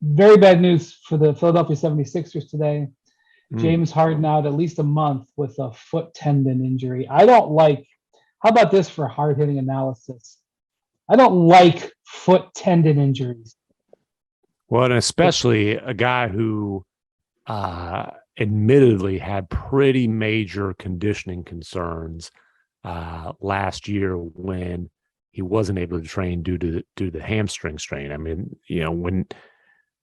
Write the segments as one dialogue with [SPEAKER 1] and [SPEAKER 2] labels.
[SPEAKER 1] very bad news for the Philadelphia 76ers today.
[SPEAKER 2] Mm.
[SPEAKER 1] James Harden out at least a month with a foot tendon injury. I don't like, how about this for hard hitting analysis? I don't like foot tendon injuries.
[SPEAKER 2] Well, and especially a guy who admittedly had pretty major conditioning concerns last year when he wasn't able to train due to the hamstring strain. I mean, when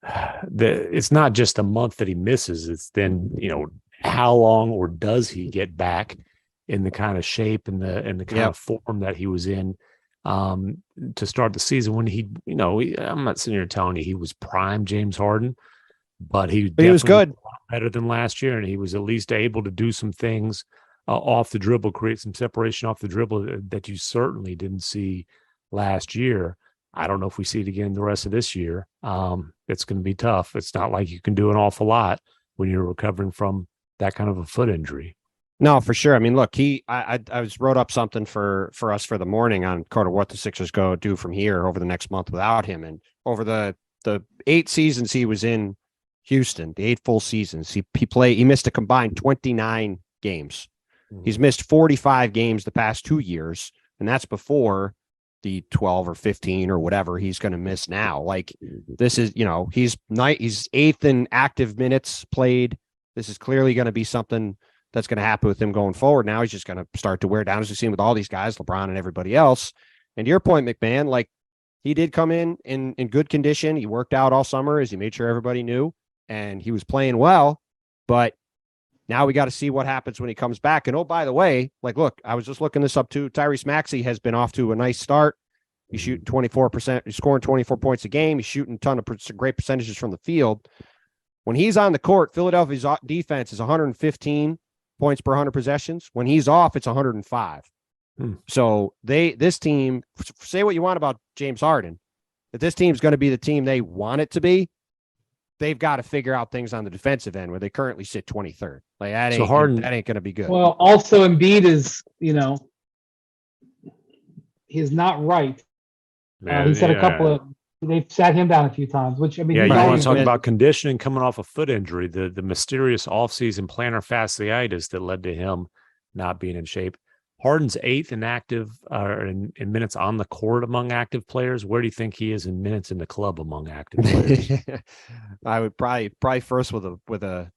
[SPEAKER 2] it's not just a month that he misses, it's then, how long or does he get back in the kind of shape and the kind of form that he was in to start the season when I'm not sitting here telling you he was prime James Harden, but he
[SPEAKER 3] was good,
[SPEAKER 2] better than last year, and he was at least able to do some things off the dribble, create some separation off the dribble that you certainly didn't see last year. I don't know if we see it again the rest of this year. It's going to be tough. It's not like you can do an awful lot when you're recovering from that kind of a foot injury.
[SPEAKER 3] No, for sure. I mean, look, I wrote up something for us for the morning on kind of what the Sixers go do from here over the next month without him. And over the 8 seasons he was in Houston, the 8 full seasons, he missed a combined 29 games. Mm-hmm. He's missed 45 games the past 2 years, and that's before the 12 or 15 or whatever he's going to miss now. Like, this is, he's 8th in active minutes played. This is clearly going to be something that's going to happen with him going forward. Now he's just going to start to wear down, as we've seen with all these guys, LeBron and everybody else. And to your point, McMahon, like, he did come in good condition. He worked out all summer, as he made sure everybody knew, and he was playing well. But now we got to see what happens when he comes back. And, oh, by the way, like, look, I was just looking this up too. Tyrese Maxey has been off to a nice start. He's shooting 24%. He's scoring 24 points a game. He's shooting a ton of great percentages from the field. When he's on the court, Philadelphia's defense is 115 points per 100 possessions. When he's off, it's 105. So this team, say what you want about James Harden, if this team's going to be the team they want it to be, they've got to figure out things on the defensive end where they currently sit 23rd. Like, that ain't going to be good.
[SPEAKER 1] Well, also Embiid is, he's not right. He said a couple of, they've sat him down a few times, which, I mean,
[SPEAKER 2] you want to talk about conditioning coming off a foot injury, the mysterious offseason plantar fasciitis that led to him not being in shape. Harden's 8th in active in minutes on the court among active players. Where do you think he is in minutes in the club among active players?
[SPEAKER 3] I would probably first with a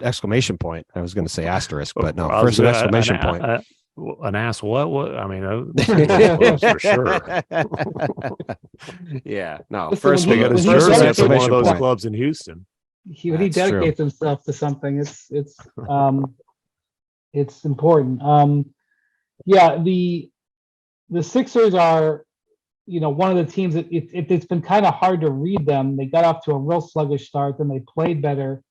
[SPEAKER 3] exclamation point. I was going to say asterisk, but no, first an exclamation point.
[SPEAKER 2] An ass what? I mean, for sure.
[SPEAKER 3] Yeah, no.
[SPEAKER 1] Listen,
[SPEAKER 3] first,
[SPEAKER 1] when
[SPEAKER 3] we got his
[SPEAKER 1] he-
[SPEAKER 3] first
[SPEAKER 1] when he-
[SPEAKER 3] exclamation
[SPEAKER 2] one of those
[SPEAKER 3] point.
[SPEAKER 2] clubs in Houston.
[SPEAKER 1] When he dedicates himself to something, it's important. The Sixers are, one of the teams that it's been kind of hard to read them. They got off to a real sluggish start, then they played better.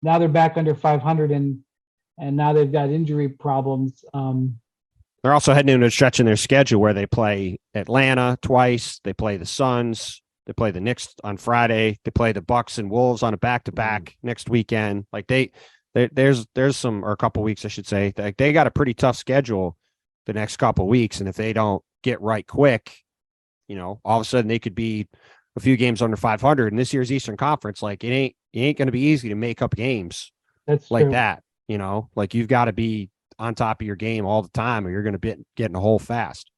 [SPEAKER 1] Now they're back under 500, and now they've got injury problems.
[SPEAKER 3] They're also heading into a stretch in their schedule where they play Atlanta twice. They play the Suns. They play the Knicks on Friday. They play the Bucks and Wolves on a back-to-back next weekend. Like, there's some, or a couple weeks, I should say. Like, they got a pretty tough schedule the next couple weeks, and if they don't get right quick, all of a sudden they could be a few games under 500. In this year's Eastern Conference, like, it ain't going to be easy to make up games like that. Like, you've got to be on top of your game all the time, or you're going to be getting a hole fast.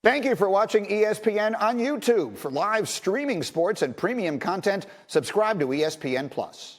[SPEAKER 4] Thank you for watching ESPN on YouTube. For live streaming sports and premium content, subscribe to ESPN+.